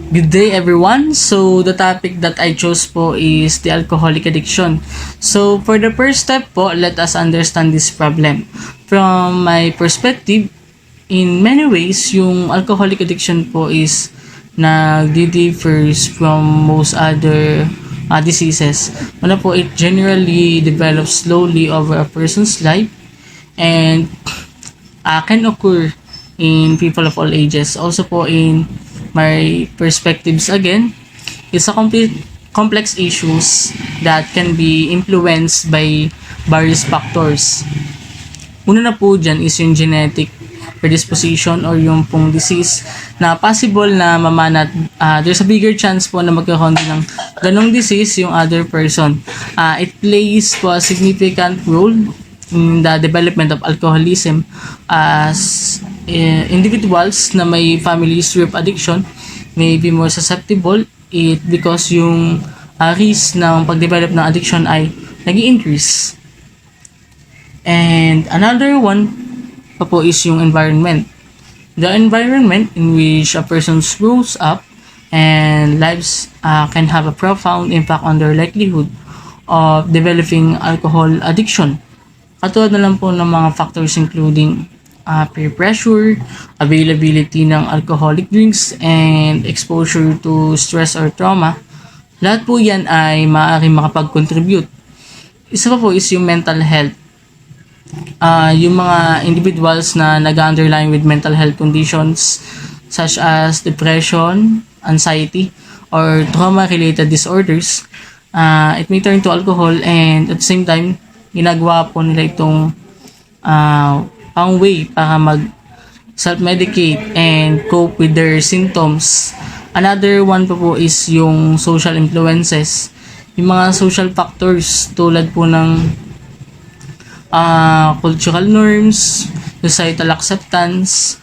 Good day everyone. So the topic that I chose po is the alcoholic addiction. So for the first step po, let us understand this problem. From my perspective, in many ways, yung alcoholic addiction po is differs from most other diseases. Una po, it generally develops slowly over a person's life and can occur in people of all ages. Also po in my perspectives again, it's a complex issues that can be influenced by various factors. Una na po dyan is yung genetic predisposition or yung pong disease na possible na mamanat. There's a bigger chance po na magkakaroon din ng ganong disease yung other person. It plays po a significant role in the development of alcoholism as individuals na may family history of addiction may be more susceptible because yung risk ng pag-develop ng addiction ay nag-increase. And another one pa po is yung environment. The environment in which a person grows up and lives can have a profound impact on their likelihood of developing alcohol addiction. Katulad na lang po ng mga factors including peer pressure, availability ng alcoholic drinks, and exposure to stress or trauma. Lahat po yan ay maaaring makapag-contribute. Isa pa po is yung mental health. Yung mga individuals na nag-underline with mental health conditions such as depression, anxiety, or trauma-related disorders, it may turn to alcohol and at the same time, ginagawa po nila itong pang way para mag self-medicate and cope with their symptoms. Another one po is yung social influences. Yung mga social factors tulad po ng cultural norms, societal acceptance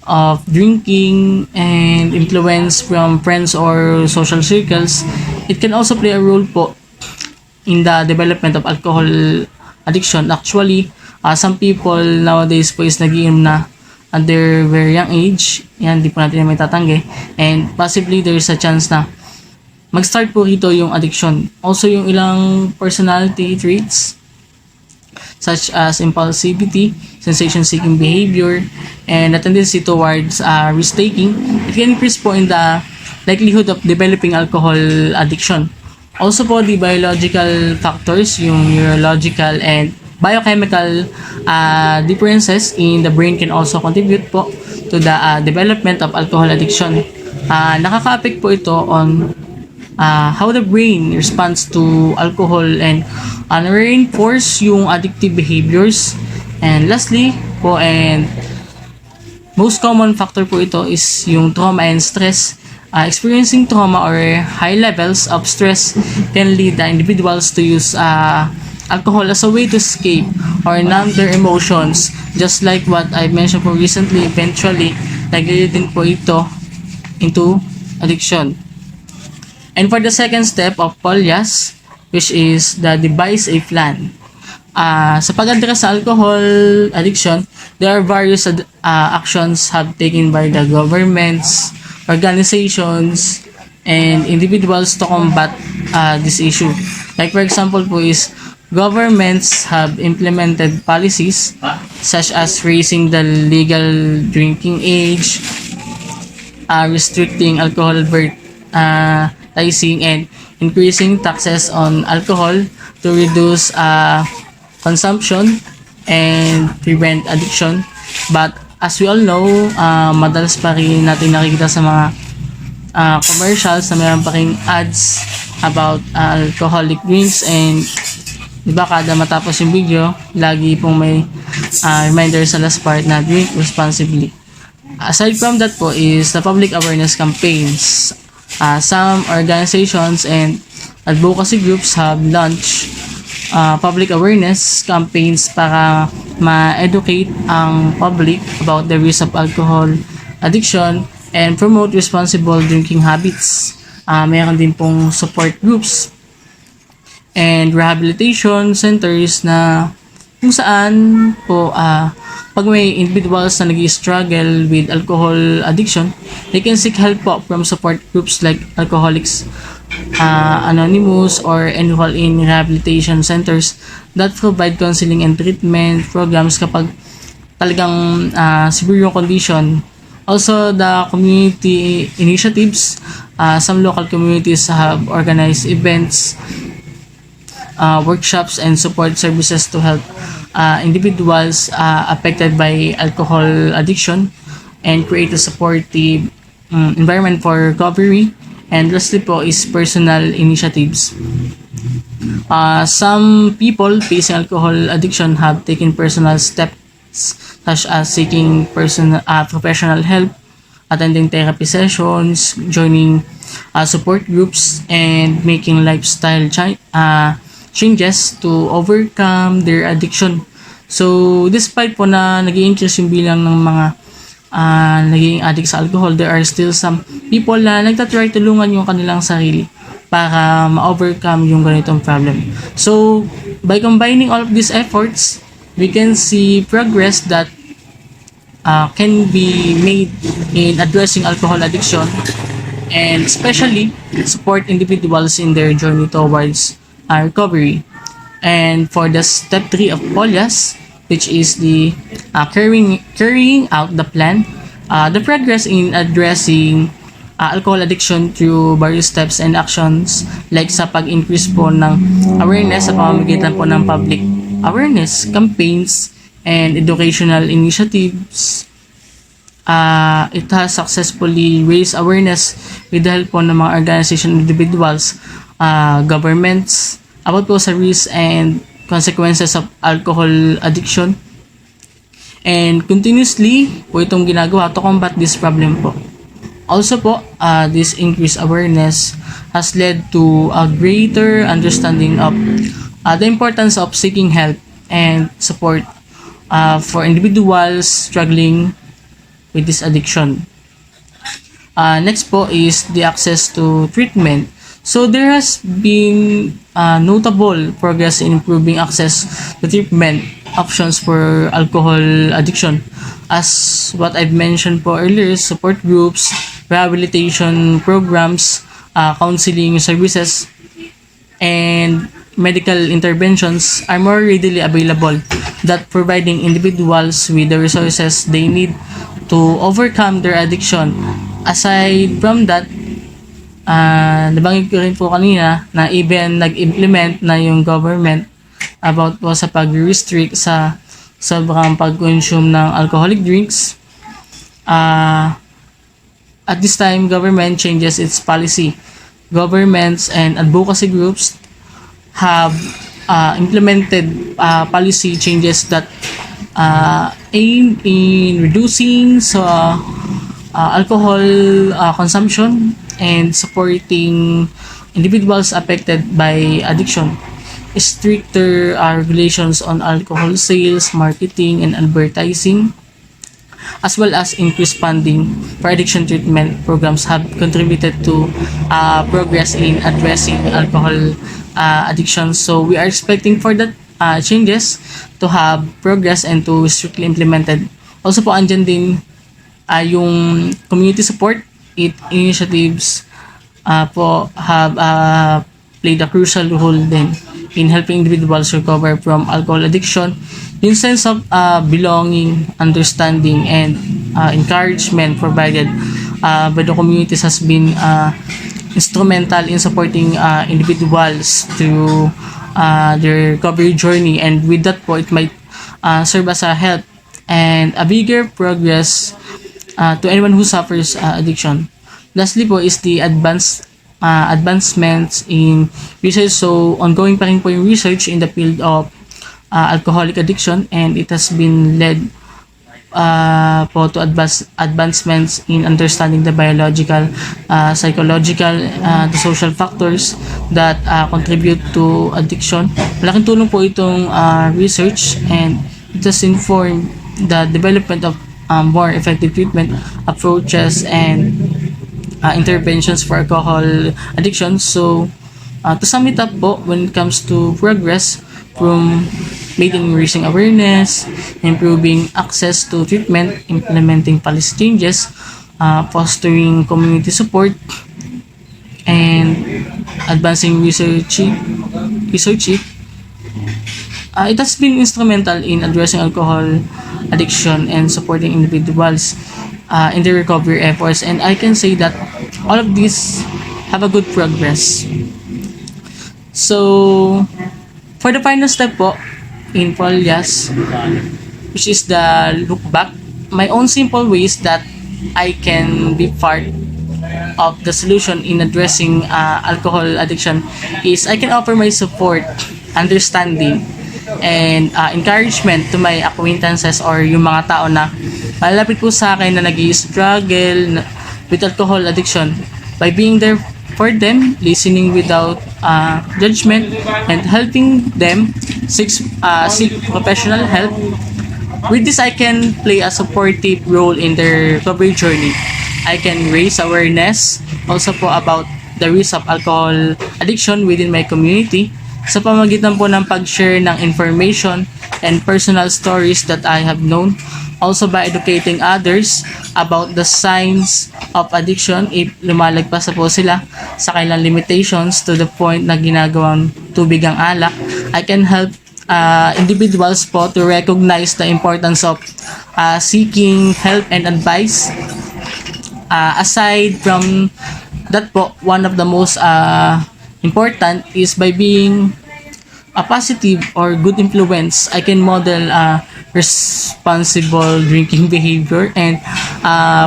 of drinking, and influence from friends or social circles. It can also play a role po in the development of alcohol addiction. Actually, some people nowadays po is nag-iinom na at their very young age. Yan, di po natin may tatanggi. And possibly there's a chance na mag-start po rito yung addiction. Also, yung ilang personality traits such as impulsivity, sensation-seeking behavior, and a tendency towards risk-taking. It can increase po in the likelihood of developing alcohol addiction. Also po, the biological factors, yung neurological and biochemical differences in the brain can also contribute po to the development of alcohol addiction. Nakaka-affect po ito on how the brain responds to alcohol and reinforce yung addictive behaviors. And lastly po, and most common factor po ito is yung trauma and stress. Experiencing trauma or high levels of stress can lead the individuals to use alcohol as a way to escape or numb their emotions. Just like what I mentioned po recently, eventually, nag-lead din po ito into addiction. And for the second step of Polyas, which is the devise a plan. Sa pag-address sa alcohol addiction, there are various actions have taken by the governments, organizations, and individuals to combat this issue. Like for example po is, governments have implemented policies such as raising the legal drinking age, restricting alcohol advertising, and increasing taxes on alcohol to reduce consumption and prevent addiction. But as we all know, madalas pa rin natin nakikita sa mga commercials na mayroon pa rin ads about alcoholic drinks, and diba kada matapos yung video, lagi pong may reminder sa last part na drink responsibly. Aside from that po is the public awareness campaigns. Some organizations and advocacy groups have launched public awareness campaigns para ma-educate ang public about the risk of alcohol addiction and promote responsible drinking habits. Mayroon din pong support groups and rehabilitation centers na kung saan po pag may individuals na nag-struggle with alcohol addiction, they can seek help po from support groups like Alcoholics Anonymous or enroll in rehabilitation centers that provide counseling and treatment programs kapag talagang severe yung condition. Also, the community initiatives, some local communities have organized events, workshops, and support services to help individuals affected by alcohol addiction and create a supportive environment for recovery. And lastly po is personal initiatives. Some people facing alcohol addiction have taken personal steps such as seeking professional help, attending therapy sessions, joining support groups, and making lifestyle changes to overcome their addiction. So, despite po na nag-i-increase yung bilang ng mga naging addict sa alcohol, there are still some people na nagtatry tulungan yung kanilang sarili para ma-overcome yung ganitong problem. So, by combining all of these efforts, we can see progress that can be made in addressing alcohol addiction and especially support individuals in their journey towards recovery. And for the step 3 of Polyas, which is the carrying out the plan, the progress in addressing alcohol addiction through various steps and actions like sa pag-increase po ng awareness sa pamamagitan po ng public awareness campaigns and educational initiatives. It has successfully raised awareness with the help po ng mga organization and individuals, governments, about po sa risks and consequences of alcohol addiction. And continuously po itong ginagawa to combat this problem po. Also po, this increased awareness has led to a greater understanding of the importance of seeking help and support for individuals struggling with this addiction. Next po is the access to treatment. So there has been notable progress in improving access to treatment options for alcohol addiction. As what I've mentioned po earlier, support groups, rehabilitation programs, counseling services, and medical interventions are more readily available, that providing individuals with the resources they need to overcome their addiction. Aside from that, nabanggit ko rin po kanina na even nag-implement na yung government about po sa pag-restrict sa sobrang pag-consume ng alcoholic drinks. At this time, government changes its policy. Governments and advocacy groups have implemented policy changes that aim in reducing alcohol consumption and supporting individuals affected by addiction. Stricter regulations on alcohol sales, marketing, and advertising, as well as increased funding for addiction treatment programs have contributed to progress in addressing alcohol addiction. So we are expecting for that changes to have progress and to strictly implemented. Also po, andyan din yung community support initiatives po have played a crucial role din in helping individuals recover from alcohol addiction. Yung sense of belonging, understanding, and encouragement provided by the communities has been instrumental in supporting individuals through their recovery journey, and with that po, it might serve as a help and a bigger progress to anyone who suffers addiction. Lastly po is the advancements in research. So ongoing pa rin po yung research in the field of alcoholic addiction, and it has been led po to advancements in understanding the biological, psychological, the social factors that contribute to addiction. Malaking tulong po itong research, and it has informed the development of more effective treatment approaches and interventions for alcohol addiction. So to sum it up po, when it comes to progress from made in raising awareness, improving access to treatment, implementing policy changes, fostering community support, and advancing research. It has been instrumental in addressing alcohol addiction and supporting individuals in their recovery efforts. And I can say that all of these have a good progress. So, for the final step po in Polyas, which is the look back, my own simple ways that I can be part of the solution in addressing alcohol addiction is I can offer my support, understanding, and encouragement to my acquaintances or yung mga tao na malapit po sa akin na nag-struggle with alcohol addiction by being there for them, listening without judgment, and helping them seek professional help. With this, I can play a supportive role in their recovery journey. I can raise awareness also po about the risk of alcohol addiction within my community sa pamagitan po ng pag-share ng information and personal stories that I have known. Also by educating others about the signs of addiction if lumalagpas na po sila sa kailang limitations to the point na ginagawang tubig ang alak. I can help individuals po to recognize the importance of seeking help and advice. Aside from that po, one of the most important is by being a positive or good influence. I can model responsible drinking behavior and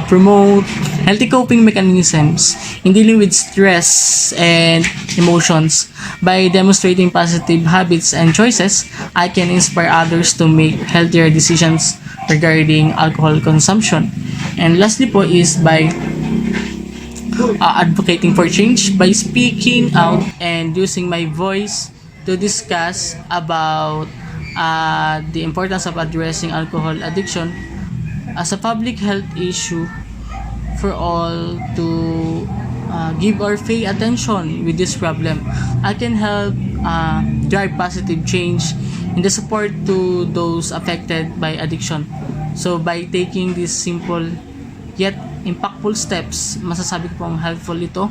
promote healthy coping mechanisms in dealing with stress and emotions. By demonstrating positive habits and choices, I can inspire others to make healthier decisions regarding alcohol consumption. And lastly po is by advocating for change by speaking out and using my voice to discuss about the importance of addressing alcohol addiction as a public health issue for all to give or pay attention with this problem. I can help drive positive change in the support to those affected by addiction. So by taking these simple yet impactful steps, masasabi ko pong helpful ito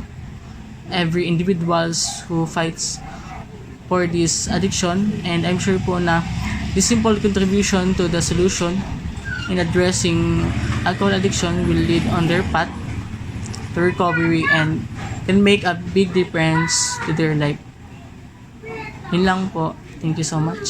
every individuals who fights for this addiction, and I'm sure po na this simple contribution to the solution in addressing alcohol addiction will lead on their path to recovery and can make a big difference to their life. Yun lang po. Thank you so much.